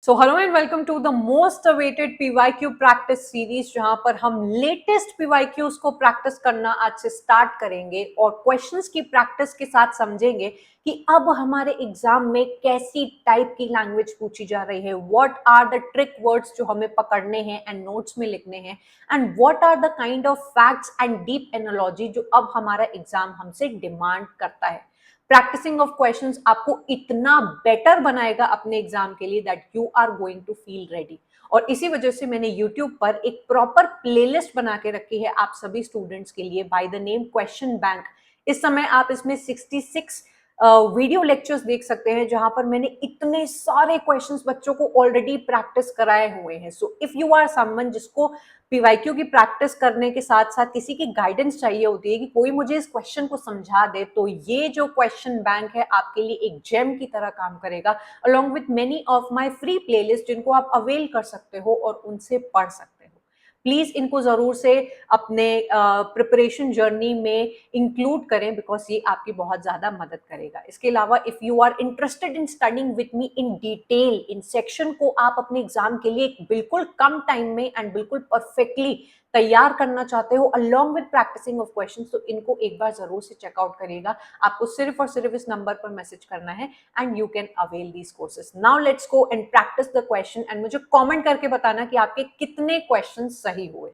So hello and welcome to the most awaited PYQ practice series, जहां पर हम latest PYQs को practice करना आज से स्टार्ट करेंगे और क्वेश्चंस की प्रैक्टिस के साथ समझेंगे कि अब हमारे एग्जाम में कैसी टाइप की लैंग्वेज पूछी जा रही है, what are the trick words जो हमें पकड़ने हैं एंड नोट्स में लिखने हैं, and what are the kind of facts and deep analogy जो अब हमारा एग्जाम हमसे डिमांड करता है। प्रैक्टिसिंग ऑफ क्वेश्चंस आपको इतना बेटर बनाएगा अपने एग्जाम के लिए that you are going to feel ready. और इसी वजह से मैंने YouTube पर एक प्रॉपर प्लेलिस्ट बना के रखी है आप सभी स्टूडेंट्स के लिए by the name question bank. इस समय आप इसमें 66 वीडियो लेक्चर्स देख सकते हैं, जहां पर मैंने इतने सारे क्वेश्चंस बच्चों को ऑलरेडी प्रैक्टिस कराए हुए हैं। So if you are someone जिसको पीवाईक्यू की प्रैक्टिस करने के साथ साथ किसी की गाइडेंस चाहिए होती है कि कोई मुझे इस क्वेश्चन को समझा दे, तो ये जो क्वेश्चन बैंक है आपके लिए एक जेम की तरह काम करेगा, along with many of my free playlist जिनको आप अवेल कर सकते हो और उनसे पढ़ सकते हो। प्लीज इनको जरूर से अपने प्रिपरेशन जर्नी में इंक्लूड करें, बिकॉज ये आपकी बहुत ज्यादा मदद करेगा। इसके अलावा if you are interested in studying with me in detail in section को आप अपने एग्जाम के लिए बिल्कुल कम टाइम में एंड बिल्कुल परफेक्टली तैयार करना चाहते हो along with practising of question, तो इनको एक बार जरूर से चेकआउट करिएगा। आपको सिर्फ और सिर्फ इस नंबर पर मैसेज करना है and you can avail these courses. Now let's go and practice the question and मुझे कमेंट करके बताना कि आपके कितने क्वेश्चन सही हुए।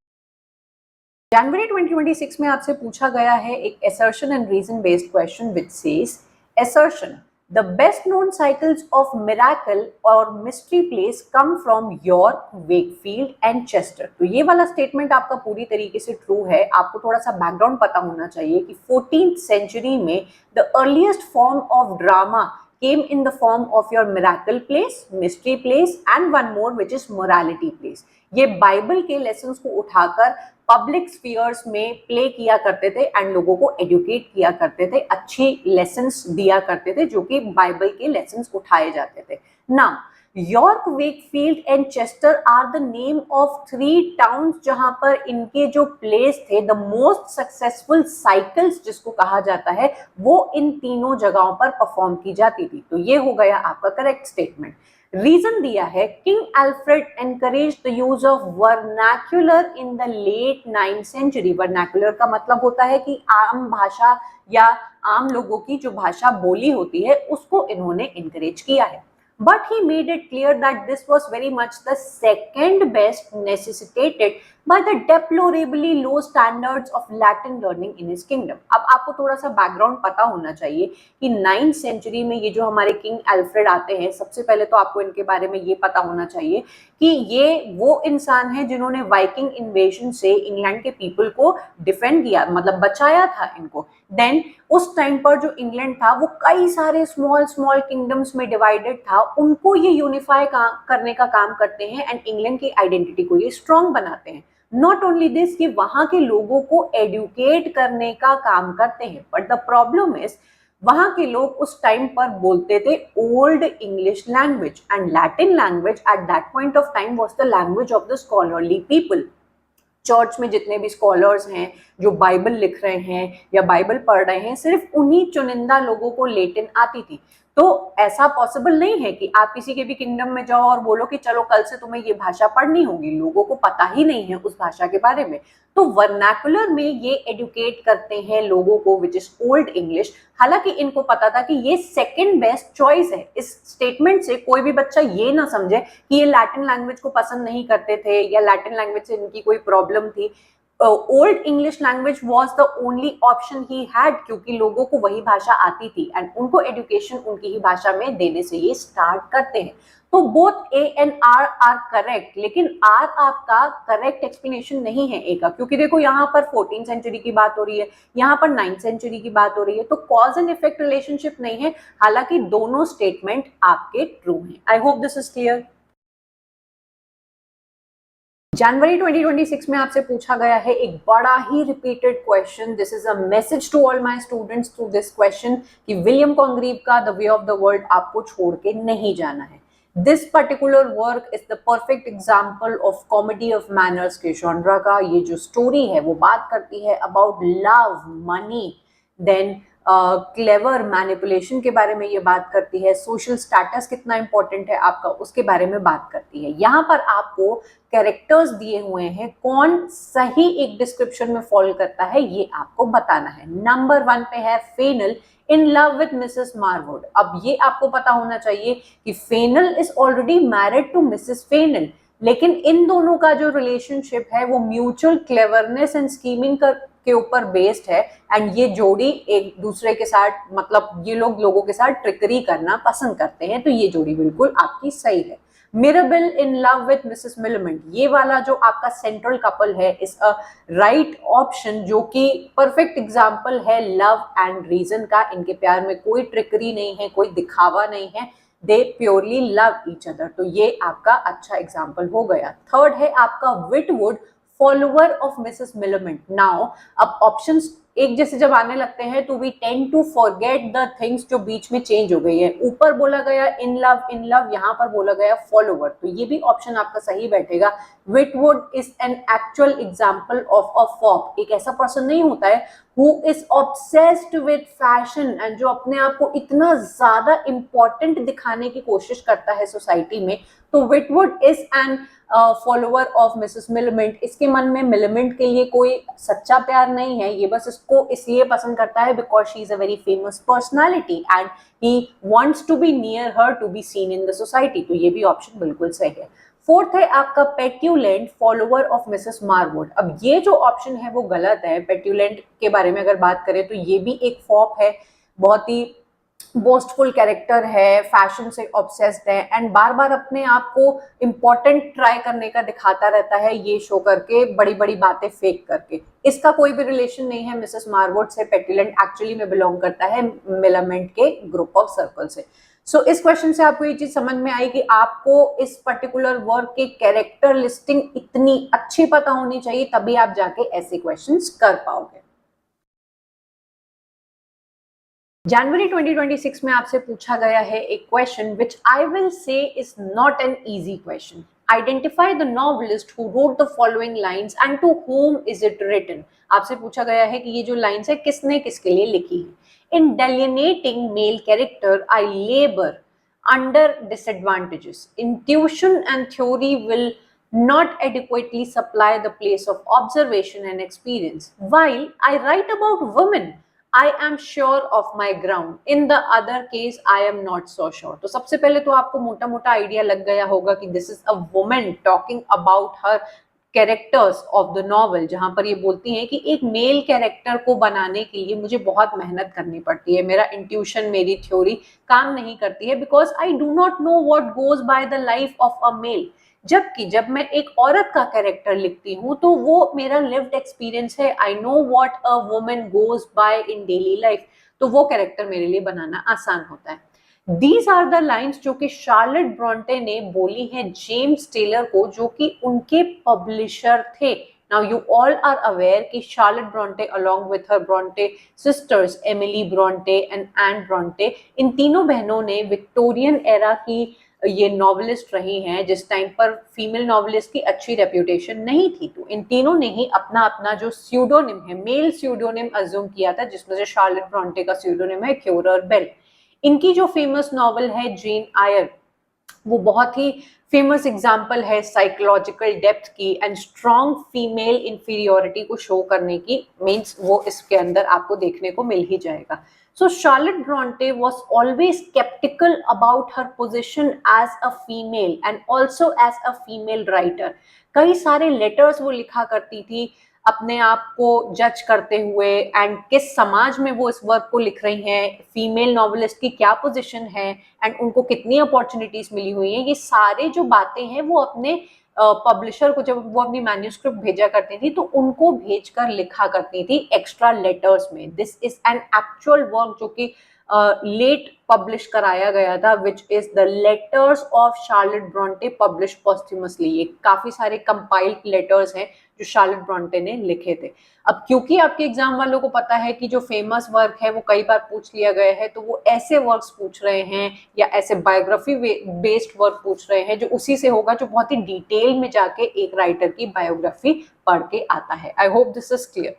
जनवरी 2026 में आपसे पूछा गया है एक assertion and reason based question which says assertion the best known cycles of miracle or mystery plays come from York, Wakefield and Chester। तो ये वाला स्टेटमेंट आपका पूरी तरीके से ट्रू है। आपको थोड़ा सा बैकग्राउंड पता होना चाहिए कि 14th सेंचुरी में the earliest form of drama came in the form of your miracle plays, mystery plays and one more which is morality plays। ये बाइबल के लेसन्स को उठाकर पब्लिक स्फीयर्स में प्ले किया करते थे एंड लोगों को एडुकेट किया करते थे, अच्छे लेसन्स दिया करते थे जो कि बाइबल के लेसन्स उठाए जाते थे। Now York, Wakefield and Chester are the name of 3 towns जहां पर इनके जो प्लेस थे, द मोस्ट सक्सेसफुल साइकिल्स जिसको कहा जाता है, वो इन तीनों जगहों पर परफॉर्म की जाती थी। तो ये हो गया आपका करेक्ट स्टेटमेंट। रीजन दिया है King Alfred encourage the use of vernacular in the late 9th century. Vernacular का मतलब होता है कि आम भाषा या आम लोगों की जो भाषा बोली होती है उसको इन्होंने इनकरेज किया है। But he made it clear that this was very much the second best, necessitated by the deplorably low standards of Latin learning in his kingdom। अब आपको थोड़ा सा बैकग्राउंड पता होना चाहिए कि 9th सेंचुरी में ये जो हमारे किंग अल्फ्रेड आते हैं, सबसे पहले तो आपको इनके बारे में ये पता होना चाहिए कि ये वो इंसान है जिन्होंने वाइकिंग इन्वेजन से इंग्लैंड के पीपल को डिफेंड किया, मतलब बचाया था इनको। देन उस टाइम पर जो इंग्लैंड था वो कई सारे स्मॉल स्मॉल किंगडम्स में डिवाइडेड था, उनको ये यूनिफाई करने का काम करते हैं एंड इंग्लैंड की आइडेंटिटी को ये स्ट्रॉन्ग बनाते हैं। नॉट ओनली दिस, ये वहां के लोगों को एडुकेट करने का काम करते हैं। बट द प्रॉब्लम इज वहां के लोग उस टाइम पर बोलते थे old English language and Latin language at that point of time was the language of the scholarly people. Church में जितने भी स्कॉलर्स हैं जो बाइबल लिख रहे हैं या बाइबल पढ़ रहे हैं, सिर्फ उन्हीं चुनिंदा लोगों को लैटिन आती थी। तो ऐसा पॉसिबल नहीं है कि आप किसी के भी किंगडम में जाओ और बोलो कि चलो कल से तुम्हें ये भाषा पढ़नी होगी, लोगों को पता ही नहीं है उस भाषा के बारे में। तो वर्नाकुलर में ये एडुकेट करते हैं लोगों को विच इज ओल्ड इंग्लिश। हालांकि इनको पता था कि ये सेकंड बेस्ट चॉइस है। इस स्टेटमेंट से कोई भी बच्चा ये ना समझे कि ये लैटिन लैंग्वेज को पसंद नहीं करते थे या लैटिन लैंग्वेज से इनकी कोई प्रॉब्लम थी। Old English language was the only option he had, क्योंकि लोगों को वही भाषा आती थी एंड उनको एडुकेशन उनकी ही भाषा में देने से ये स्टार्ट करते हैं। तो both A and R are correct, लेकिन आर आपका करेक्ट एक्सप्लेनेशन नहीं है ए का, क्योंकि देखो यहाँ पर 14th सेंचुरी की बात हो रही है, यहाँ पर 9th सेंचुरी की बात हो रही है, तो कॉज एंड इफेक्ट रिलेशनशिप नहीं है। हालांकि दोनों स्टेटमेंट आपके ट्रू हैं। I hope this is clear. जनवरी 2026 में आपसे पूछा गया है एक बड़ा ही repeated question. This is a message to all my students through this question कि विलियम कॉन्ग्रीव का the way of the world आपको छोड़ के नहीं जाना है। This particular work is the perfect example of comedy of manners के genre का। ये जो स्टोरी है वो बात करती है about love, money, then clever manipulation के बारे में ये बात करती है, सोशल स्टेटस कितना इंपॉर्टेंट है आपका उसके बारे में बात करती है। यहाँ पर आपको कैरेक्टर्स दिए हुए हैं, कौन सही एक डिस्क्रिप्शन में फॉलो करता है ये आपको बताना है। नंबर 1 पे है Fainall in love with Mrs Marwood. अब ये आपको पता होना चाहिए कि Fainall is already married to Mrs Fainall, लेकिन इन दोनों का जो रिलेशनशिप है वो म्यूचुअल क्लेवरनेस एंड स्कीमिंग के ऊपर बेस्ड है। एंड ये जोड़ी एक दूसरे के साथ, मतलब ये लोग लोगों के साथ ट्रिकरी करना पसंद करते हैं, तो ये जोड़ी बिल्कुल आपकी सही है। Mirabell in love with Mrs Millamant, ये वाला जो आपका सेंट्रल कपल है इज अ राइट ऑप्शन, जो कि परफेक्ट एग्जांपल है लव एंड रीजन का। इनके प्यार में कोई ट्रिकरी नहीं है, कोई दिखावा नहीं है, दे प्योरली लव ईच अदर, तो ये आपका अच्छा एग्जाम्पल हो गया। थर्ड है आपका Witwoud follower of Mrs Millamant. Now अब ऑप्शंस एक जैसे जब आने लगते हैं तो we tend to forget the things जो बीच में चेंज हो गई है। ऊपर बोला गया इन लव, यहाँ पर बोला गया फॉलोअर, तो ये भी ऑप्शन आपका सही बैठेगा। Witwoud is an actual example of a fop. एक ऐसा पर्सन नहीं होता है who is obsessed with fashion and जो अपने आप को इतना ज्यादा इंपॉर्टेंट दिखाने की कोशिश करता है सोसाइटी में, तो Witwoud is a follower of Mrs Millamant. इसके मन में मिलमेंट के लिए कोई सच्चा प्यार नहीं है, ये बस इसको इसलिए पसंद करता है because she is a very famous personality and he wants to be near her to be seen in the society, तो ये भी ऑप्शन बिल्कुल सही है। फोर्थ है आपका पेट्यूलेंट फॉलोअर ऑफ मिसेस मारवुड। अब ये जो ऑप्शन है वो गलत है। पेट्यूलेंट के बारे में अगर बात करें तो ये भी एक फॉप है, बहुत ही बोस्टफुल कैरेक्टर है, फैशन से ऑब्सेस्ड है एंड बार बार अपने आप को इम्पोर्टेंट ट्राई करने का दिखाता रहता है, ये शो करके, बड़ी बड़ी बातें फेक करके। इसका कोई भी रिलेशन नहीं है मिसेस मारवुड से। पेट्यूलेंट एक्चुअली में बिलोंग करता है मिलामेंट के ग्रुप ऑफ सर्कल से। सो इस क्वेश्चन से आपको ये चीज समझ में आई कि आपको इस पर्टिकुलर वर्क के कैरेक्टर लिस्टिंग इतनी अच्छी पता होनी चाहिए, तभी आप जाके ऐसे क्वेश्चंस कर पाओगे। जनवरी 2026 में आपसे पूछा गया है एक question which I will say is not an easy question. Identify the novelist who wrote the following lines and to whom is it written. आपसे पूछा गया है कि ये जो लाइंस है किसने किसके लिए लिखी है। In delineating male character I labour under disadvantages. Intuition and theory will not adequately supply the place of observation and experience. While I write about women, I am sure of my ground. In the other case, I am not so sure. तो सबसे पहले तो आपको मोटा मोटा idea लग गया होगा कि this is a woman talking about her characters of the novel, जहां पर ये बोलती हैं कि एक मेल कैरेक्टर को बनाने के लिए मुझे बहुत मेहनत करनी पड़ती है, मेरा इंट्यूशन, मेरी थ्योरी काम नहीं करती है, because I do not know what goes by the life of a male. जबकि जब मैं एक औरत का कैरेक्टर लिखती हूँ तो वो मेरा लिव्ड एक्सपीरियंस है, I know what a woman goes by in daily life, तो वो कैरेक्टर मेरे लिए बनाना आसान होता है। दीज आर द लाइन्स जो कि शार्लेट ब्रॉन्टे ने बोली है जेम्स टेलर को, जो कि उनके पब्लिशर थे। Now you all are aware कि Charlotte Bronte along with her Bronte sisters Emily Bronte and Anne Bronte, इन तीनों बहनों ने विक्टोरियन एरा की ये नॉवलिस्ट रही हैं, जिस टाइम पर फीमेल नॉवलिस्ट की अच्छी रेप्यूटेशन नहीं थी। तो इन तीनों ने ही अपना अपना जो स्यूडोनिम है, मेल स्यूडोनिम अज्यूम किया था, जिसमें से शार्लेट ब्रॉन्टे का स्यूडोनिम है क्योरर बेल। इनकी जो फेमस नॉवल है जेन आयर, वो बहुत ही फेमस एग्जाम्पल है साइकोलॉजिकल डेप्थ की एंड स्ट्रॉन्ग फीमेल इंफीरियोरिटी को शो करने की, मीन्स वो इसके अंदर आपको देखने को मिल ही जाएगा। So Charlotte Bronte was always skeptical about her position as a female and also as a female writer. कई सारे लेटर्स वो लिखा करती थी अपने आप को जज करते हुए एंड किस समाज में वो इस वर्क को लिख रही हैं, फीमेल नॉवेलिस्ट की क्या पोजीशन है एंड उनको कितनी अपॉर्चुनिटीज मिली हुई हैं, ये सारे जो बातें हैं वो अपने पब्लिशर को जब वो अपनी मैन्यूस्क्रिप्ट भेजा करती थी तो उनको भेजकर लिखा करती थी एक्स्ट्रा लेटर्स में। This is an actual work जो कि लेट पब्लिश कराया गया था, which is the letters of Charlotte Brontë publish posthumously. ये काफी सारे कंपाइल्ड लेटर्स हैं जो शार्लेट ब्रॉन्टे ने लिखे थे। अब क्योंकि आपके एग्जाम वालों को पता है कि जो फेमस वर्क है वो कई बार पूछ लिया गया है, तो वो ऐसे वर्क्स पूछ रहे हैं या ऐसे बायोग्राफी बेस्ड वर्क पूछ रहे हैं जो उसी से होगा, जो बहुत ही डिटेल में जाके एक राइटर की बायोग्राफी पढ़ के आता है। I hope this is clear.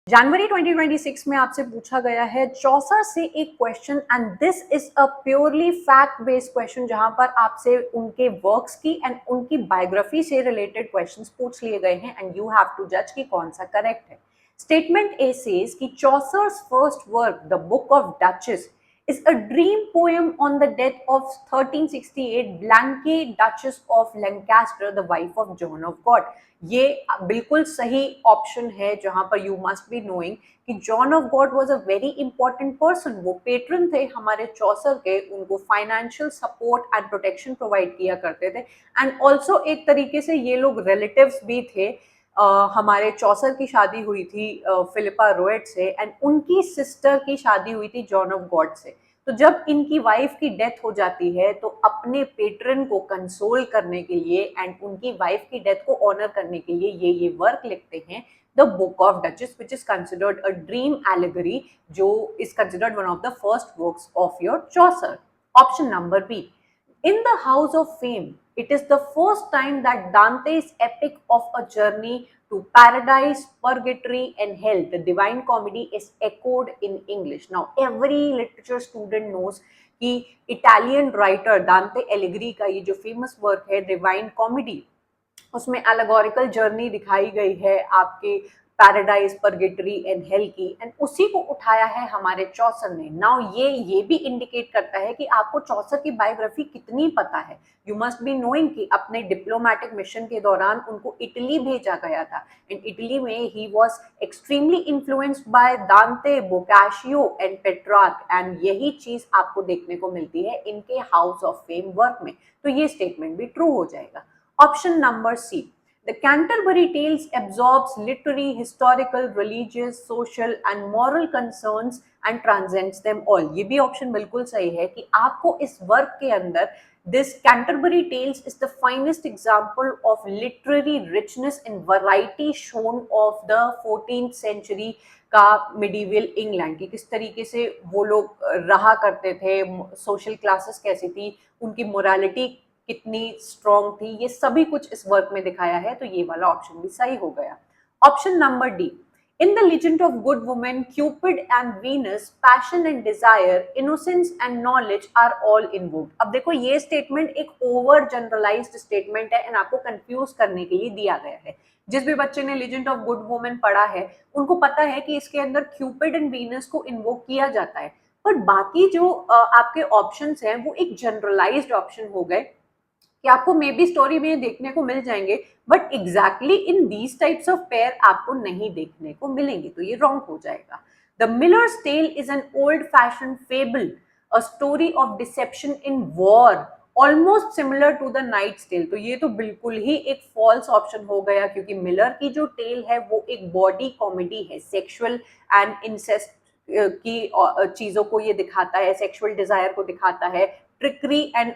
जनवरी 2026 में आपसे पूछा गया है चौसर से एक question and this is a purely fact based question, जहां पर आपसे उनके वर्क्स की एंड उनकी बायोग्राफी से रिलेटेड क्वेश्चंस पूछ लिए गए हैं एंड यू हैव टू जज कि कौन सा करेक्ट है। स्टेटमेंट ए सेज कि Chaucer's first work the book of duchess is a dream poem on the death of 1368 Blanche, Duchess of Lancaster, the wife of John of God। ये बिल्कुल सही option है, जहां पर यू मस्ट बी नोइंग कि John of God was a very important person. वो patron थे हमारे चौसर के, उनको financial support and protection provide किया करते थे एंड ऑल्सो एक तरीके से ये लोग रिलेटिव्स भी थे। हमारे चौसर की शादी हुई थी फिलिपा रोएट से एंड उनकी सिस्टर की शादी हुई थी जॉन ऑफ गॉड से। तो जब इनकी वाइफ की डेथ हो जाती है तो अपने पेट्रन को कंसोल करने के लिए एंड उनकी वाइफ की डेथ को ऑनर करने के लिए ये वर्क लिखते हैं, the book of Duchess, which is considered a dream allegory, जो is considered one of the first works of your Chaucer. Option number B, in the House of Fame, it is the first time that Dante's epic of a journey to paradise, purgatory, and hell, the Divine Comedy, is echoed in English. Now, every literature student knows कि Italian writer दांते allegory का ये जो famous work है divine comedy, उसमें allegorical journey दिखाई गई है आपके पैराडाइज, परगेटरी एंड हेल की, एंड उसी को उठाया है हमारे चौसर ने। नाउ ये भी इंडिकेट करता है कि आपको चौसर की बायोग्राफी कितनी पता है। यू मस्ट बी नोइंग कि अपने डिप्लोमेटिक मिशन के दौरान उनको इटली भेजा गया था एंड इटली में he was extremely influenced by दांते, बोकाशियो एंड पेट्रार्क, एंड यही चीज आपको देखने को मिलती है इनके हाउस ऑफ फेम वर्क में। तो ये स्टेटमेंट भी ट्रू हो जाएगा। Option number C, the Canterbury Tales absorbs literary, historical, religious, social and moral concerns and transcends them all। ये भी ऑप्शन बिल्कुल सही है कि आपको इस वर्क के अंदर this Canterbury Tales is the finest example of literary richness and variety shown of the 14th century का मिडीवियल इंग्लैंड, कि किस तरीके से वो लोग रहा करते थे, सोशल क्लासेस कैसी थी, उनकी मोरालिटी कितनी स्ट्रॉन्ग थी, ये सभी कुछ इस वर्क में दिखाया है। तो ये वाला ऑप्शन भी सही हो गया। Option number D, in the legend of good women, Cupid and Venus, passion and desire, innocence and knowledge are all invoked. अब देखो ये स्टेटमेंट एक ओवर जनरलाइज्ड स्टेटमेंट है एंड आपको कंफ्यूज करने के लिए दिया गया है। जिस भी बच्चे ने लीजेंड ऑफ गुड वुमेन पढ़ा है उनको पता है कि इसके अंदर क्यूपिड एंड वीनस को इन्वोक किया जाता है, पर बाकी जो आपके ऑप्शंस हैं वो एक जनरलाइज्ड ऑप्शन हो गए कि आपको मे बी स्टोरी में देखने को मिल जाएंगे, but exactly in these types of pair आपको नहीं देखने को मिलेंगे, तो ये रॉन्ग हो जाएगा। The Miller's tale is an old fashion fable, a story of deception in war, almost similar to the Knight's tale. तो ये तो बिल्कुल ही एक फॉल्स ऑप्शन हो गया, क्योंकि मिलर की जो टेल है वो एक बॉडी कॉमेडी है, सेक्सुअल एंड इंसेस्ट की चीजों को ये दिखाता है, सेक्सुअल डिजायर को दिखाता है, ट्रिकरी एंड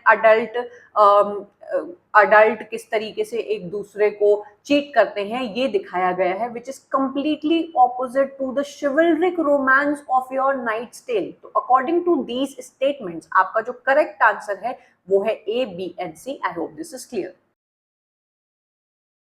अडल्ट किस तरीके से एक दूसरे को चीट करते हैं ये दिखाया गया है, which is completely opposite to the chivalric romance of your knight's tale. तो अकॉर्डिंग टू दीज स्टेटमेंट्स आपका जो करेक्ट आंसर है वो है A, B and C. I hope this is clear.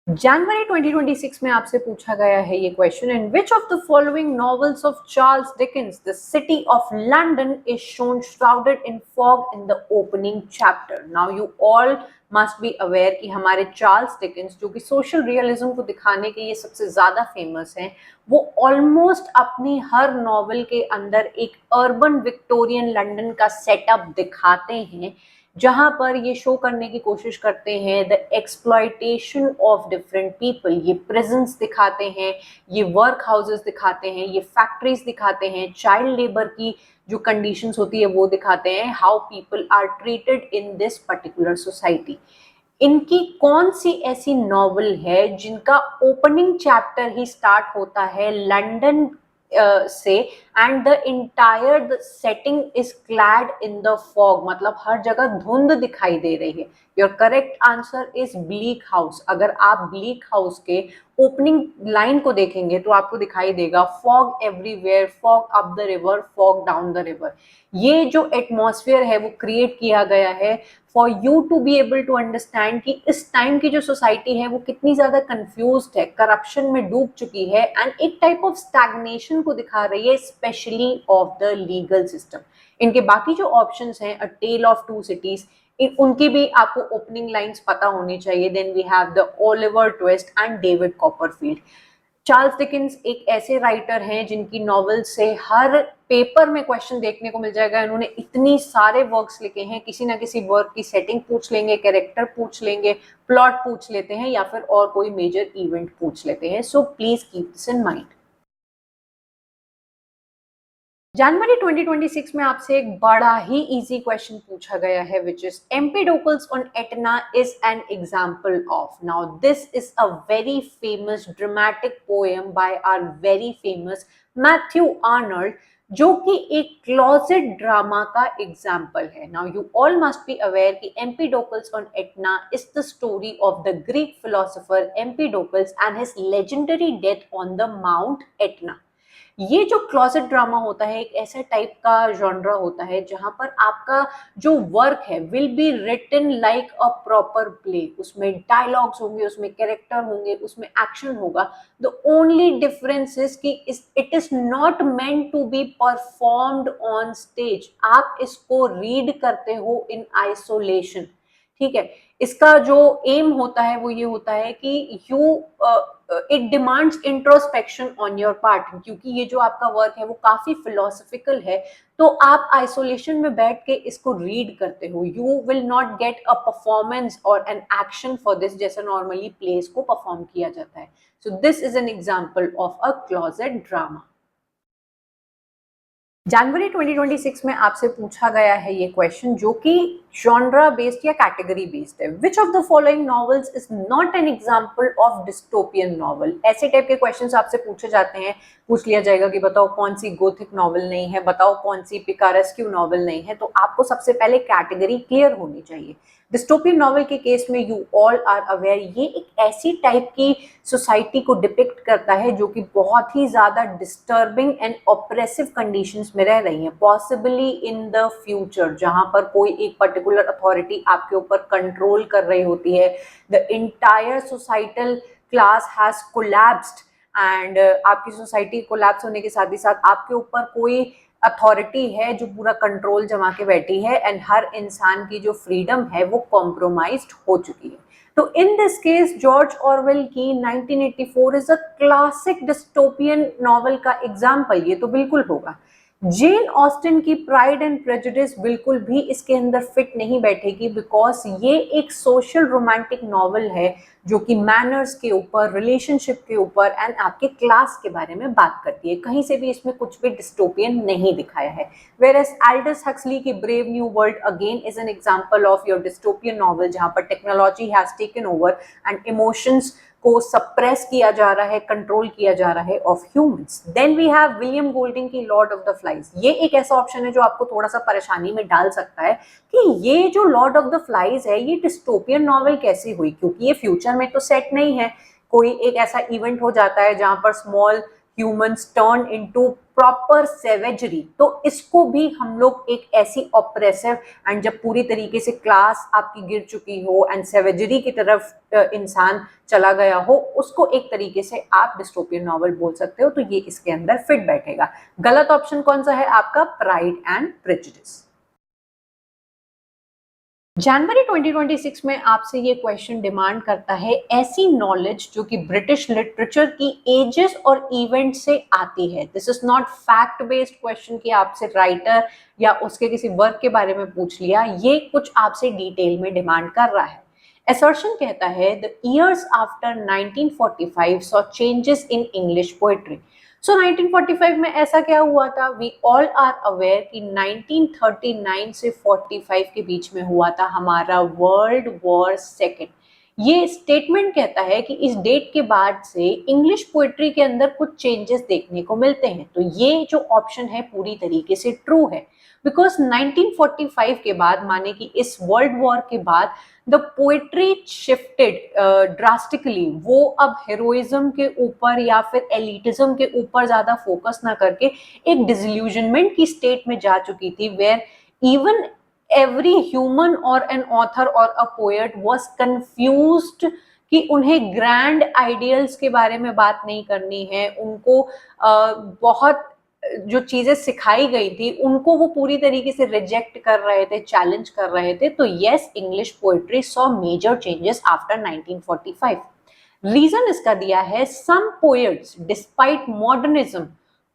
जनवरी 2026 में आपसे पूछा गया है ये question, in which of the following novels of Charles Dickens the city of London is shown shrouded in fog in the opening chapter. Now you all must be aware कि हमारे Charles Dickens, जो कि social realism को दिखाने के लिए सबसे ज्यादा फेमस हैं, वो ऑलमोस्ट अपनी हर नॉवेल के अंदर एक अर्बन विक्टोरियन लंदन का सेटअप दिखाते हैं, जहां पर ये शो करने की कोशिश करते हैं the exploitation of different people. ये प्रिजन्स दिखाते हैं, ये वर्क हाउसेस दिखाते हैं, ये फैक्ट्रीज दिखाते हैं, चाइल्ड लेबर की जो कंडीशंस होती है वो दिखाते हैं, how people are treated in this particular society. इनकी कौन सी ऐसी नॉवेल है जिनका ओपनिंग चैप्टर ही स्टार्ट होता है लंदन से and the entire the setting is clad in the fog, मतलब हर जगह धुंध दिखाई दे रही है। Your correct answer is Bleak House. अगर आप ब्लीक हाउस के ओपनिंग लाइन को देखेंगे तो आपको दिखाई देगा fog everywhere, fog up the river, fog down the river. ये जो एटमॉस्फेयर है वो क्रिएट किया गया है for you to be able to understand कि इस टाइम की जो सोसाइटी है वो कितनी ज्यादा कंफ्यूज्ड है, करप्शन में डूब चुकी है, एंड एक टाइप ऑफ स्टैग्नेशन को दिखा रही है, specially of the legal system. इनके बाकी जो ऑप्शंस हैं, a tale of two cities, उनकी भी आपको ओपनिंग लाइंस पता होनी चाहिए। Then we have the Oliver Twist and David Copperfield. Charles Dickens एक ऐसे राइटर हैं जिनकी नॉवेल से हर पेपर में क्वेश्चन देखने को मिल जाएगा। इन्होंने इतनी सारे वर्क्स लिखे हैं, किसी ना किसी वर्क की सेटिंग पूछ लेंगे, कैरेक्टर पूछ लेंगे, प्लॉट पूछ लेते हैं, या फिर और कोई मेजर इवेंट पूछ लेते हैं। So please keep this in mind. जनवरी 2026 में आपसे एक बड़ा ही इजी क्वेश्चन पूछा गया है, which is Empedocles on Etna is an example of. Now this is a very famous dramatic poem by our very famous Matthew Arnold, जो कि एक क्लोजेट ड्रामा का एग्जाम्पल है। Now you all must be aware कि Empedocles on Etna is the story of the Greek philosopher Empedocles and his legendary death on the mount Etna. ये जो closet drama होता है एक ऐसा टाइप का जॉनरा होता है जहां पर आपका जो वर्क है will be written like a proper play. उसमें डायलॉग्स होंगे, उसमें कैरेक्टर होंगे, उसमें एक्शन होगा। द ओनली डिफरेंस इज कि it is not meant to be performed on stage. आप इसको रीड करते हो इन आइसोलेशन, ठीक है। इसका जो एम होता है वो ये होता है कि you it demands introspection on your part, क्योंकि ये जो आपका वर्क है वो काफी फिलोसफिकल है। तो आप आइसोलेशन में बैठ के इसको रीड करते हो। You will not get a performance और एन एक्शन फॉर दिस, जैसे नॉर्मली प्लेस को परफॉर्म किया जाता है। So this is an example of a closet drama. जनवरी 2026 में आपसे पूछा गया है ये क्वेश्चन, जो कि जॉनरा बेस्ड या कैटेगरी बेस्ड है। विच of the following novels is not N example of dystopian novel. ऐसे टाइप के क्वेश्चंस आपसे पूछे जाते हैं, पूछ लिया जाएगा कि बताओ कौन सी गोथिक नॉवल नहीं है, बताओ कौन सी पिकारेस्क्यू नॉवल नहीं है। तो आपको सबसे पहले कैटेगरी क्लियर होनी चाहिए। डिस्टोपियन नॉवल के केस में यू ऑल आर अवेयर, ये एक ऐसी टाइप की सोसाइटी को डिपिक्ट करता है जो कि बहुत ही ज्यादा डिस्टर्बिंग एंड ऑप्रेसिव कंडीशंस में रह रही हैं, पॉसिबली इन द फ्यूचर, जहां पर कोई एक पर्टिकुलर अथॉरिटी आपके ऊपर कंट्रोल कर रही होती है। The entire societal class has collapsed and आपकी सोसाइटी कोलैप्स होने के साथ ही साथ आपके ऊपर कोई अथॉरिटी है जो पूरा कंट्रोल जमा के बैठी है, एंड हर इंसान की जो फ्रीडम है वो कॉम्प्रोमाइज्ड हो चुकी है। तो in this case George Orwell की 1984 is a classic dystopian novel का एग्जाम्पल, ये तो बिल्कुल होगा। जेन ऑस्टिन की प्राइड एंड प्रेजुडिस बिल्कुल भी इसके अंदर फिट नहीं बैठेगी, बिकॉज ये एक सोशल रोमांटिक नॉवल है जो कि मैनर्स के ऊपर, रिलेशनशिप के ऊपर एंड आपके क्लास के बारे में बात करती है। कहीं से भी इसमें कुछ भी डिस्टोपियन नहीं दिखाया है। वेयरएज एल्डस हक्सली की Brave New World again is an example of your dystopian novel, जहां पर technology has taken over and emotions को सप्रेस किया जा रहा है, कंट्रोल किया जा रहा है of humans. Then we have William Golding की लॉर्ड ऑफ द फ्लाइज। ये एक ऐसा ऑप्शन है जो आपको थोड़ा सा परेशानी में डाल सकता है कि ये जो लॉर्ड ऑफ द फ्लाइज है ये डिस्टोपियन नॉवल कैसे हुई, क्योंकि ये फ्यूचर में तो सेट नहीं है। कोई एक ऐसा इवेंट हो जाता है जहां पर small humans turn into proper savagery, तो इसको भी हम लोग एक ऐसी ऑप्रेसिव एंड जब पूरी तरीके से क्लास आपकी गिर चुकी हो एंड सेवेजरी की तरफ इंसान चला गया हो, उसको एक तरीके से आप डिस्टोपियन नॉवल बोल सकते हो। तो ये इसके अंदर फिट बैठेगा। गलत ऑप्शन कौन सा है आपका? Pride and prejudice. जनवरी 2026 में आपसे ये क्वेश्चन डिमांड करता है ऐसी नॉलेज जो कि ब्रिटिश लिटरेचर की एजेस और इवेंट से आती है। This is not fact based question कि आपसे राइटर या उसके किसी वर्क के बारे में पूछ लिया, ये कुछ आपसे डिटेल में डिमांड कर रहा है। असर्शन कहता है the years after 1945 saw changes in English poetry. So 1945 में ऐसा क्या हुआ था? वी ऑल आर अवेयर कि 1939 से 45 के बीच में हुआ था हमारा वर्ल्ड वॉर सेकेंड। ये स्टेटमेंट कहता है कि इस डेट के बाद से इंग्लिश पोएट्री के अंदर कुछ चेंजेस देखने को मिलते हैं। तो ये जो ऑप्शन है पूरी तरीके से ट्रू है, बिकॉज 1945 के बाद, माने कि इस वर्ल्ड वॉर के बाद, द पोएट्री शिफ्टेड ड्रास्टिकली। वो अब हेरोइज्म के ऊपर या फिर एलिटिज्म के ऊपर ज्यादा फोकस ना करके एक डिसल्यूजनमेंट की स्टेट में जा चुकी थी, where even every human or an author or a poet was confused कि उन्हें ग्रैंड आइडियल्स के बारे में बात नहीं करनी है, उनको बहुत जो चीजें सिखाई गई थी उनको वो पूरी तरीके से रिजेक्ट कर रहे थे, चैलेंज कर रहे थे। तो yes, English poetry saw major changes after 1945। Reason इसका दिया है, some poets despite modernism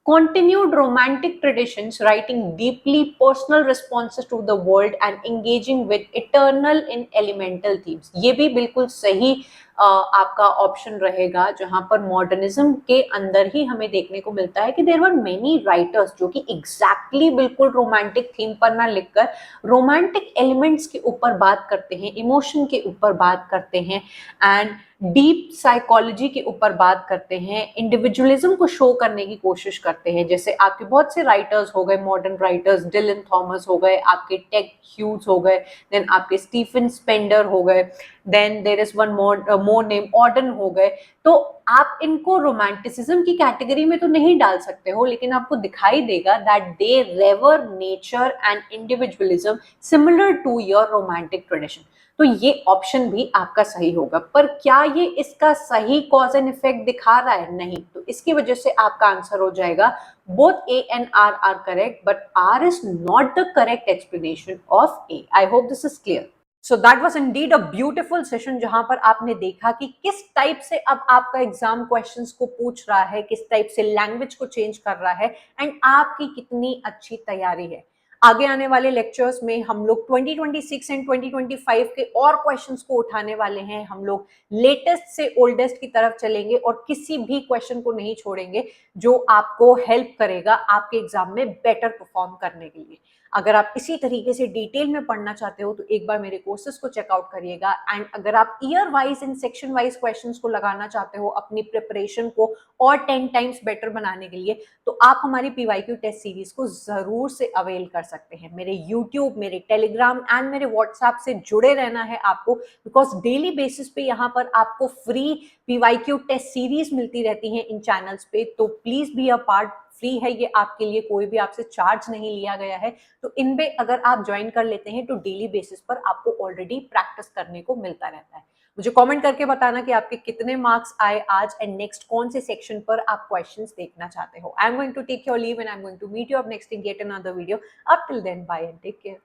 continued romantic traditions, writing deeply personal responses to the world and engaging with eternal in elemental themes। ये भी बिल्कुल सही आपका ऑप्शन रहेगा, जहां पर मॉडर्निज्म के अंदर ही हमें देखने को मिलता है कि देयर वर मेनी राइटर्स जो कि एग्जैक्टली बिल्कुल रोमांटिक थीम पर ना लिखकर रोमांटिक एलिमेंट्स के ऊपर बात करते हैं, इमोशन के ऊपर बात करते हैं, एंड डीप साइकोलॉजी के ऊपर बात करते हैं, इंडिविजुअलिज्म को शो करने की कोशिश करते हैं। जैसे आपके बहुत से राइटर्स हो गए, मॉडर्न राइटर्स, डिलन थॉमस हो गए, आपके टेड ह्यूज हो गए, देन आपके स्टीफन स्पेंडर हो गए, then there is one more name Auden हो गए। तो आप इनको रोमांटिसिज्म की कैटेगरी में तो नहीं डाल सकते हो, लेकिन आपको दिखाई देगा that they revere nature and individualism similar to your romantic tradition. तो ये ऑप्शन भी आपका सही होगा। पर क्या ये इसका सही कॉज एंड इफेक्ट दिखा रहा है? नहीं। तो इसकी वजह से आपका आंसर हो जाएगा both A and R are correct, but R is not the correct explanation of A. I hope this is clear. So that was indeed a beautiful session, जहां पर आपने देखा कि किस टाइप से अब आपका एग्जाम क्वेश्चंस को पूछ रहा है, किस टाइप से लैंग्वेज को चेंज कर रहा है, एंड आपकी कितनी अच्छी तैयारी है। आगे आने वाले लेक्चर्स में हम लोग 2026 एंड 2025 के और क्वेश्चंस को उठाने वाले हैं। हम लोग लेटेस्ट से ओल्डेस्ट की तरफ चलेंगे और किसी भी क्वेश्चन को नहीं छोड़ेंगे जो आपको हेल्प करेगा आपके एग्जाम में बेटर परफॉर्म करने के लिए। अगर आप इसी तरीके से डिटेल में पढ़ना चाहते हो तो एक बार मेरे कोर्सेज को चेकआउट करिएगा। एंड अगर आप year wise and section wise questions को लगाना चाहते हो अपनी प्रिपरेशन को और 10 टाइम्स बेटर बनाने के लिए, तो आप हमारी पीवाईक्यू टेस्ट सीरीज को जरूर से अवेल कर सकते हैं। मेरे यूट्यूब, मेरे टेलीग्राम एंड मेरे व्हाट्सएप से जुड़े रहना है आपको, बिकॉज डेली बेसिस पे यहाँ पर आपको फ्री पीवाईक्यू टेस्ट सीरीज मिलती रहती हैं इन चैनल्स पे। तो please be a part, free है ये आपके लिए, कोई भी आपसे चार्ज नहीं लिया गया है। तो इनपे अगर आप ज्वाइन कर लेते हैं तो डेली बेसिस पर आपको ऑलरेडी प्रैक्टिस करने को मिलता रहता है। मुझे कमेंट करके बताना कि आपके कितने मार्क्स आए आज, एंड नेक्स्ट कौन से सेक्शन पर आप क्वेश्चंस देखना चाहते हो। I am going to take your leave and I am going to meet you up next in get another video. Up till then, bye and take care.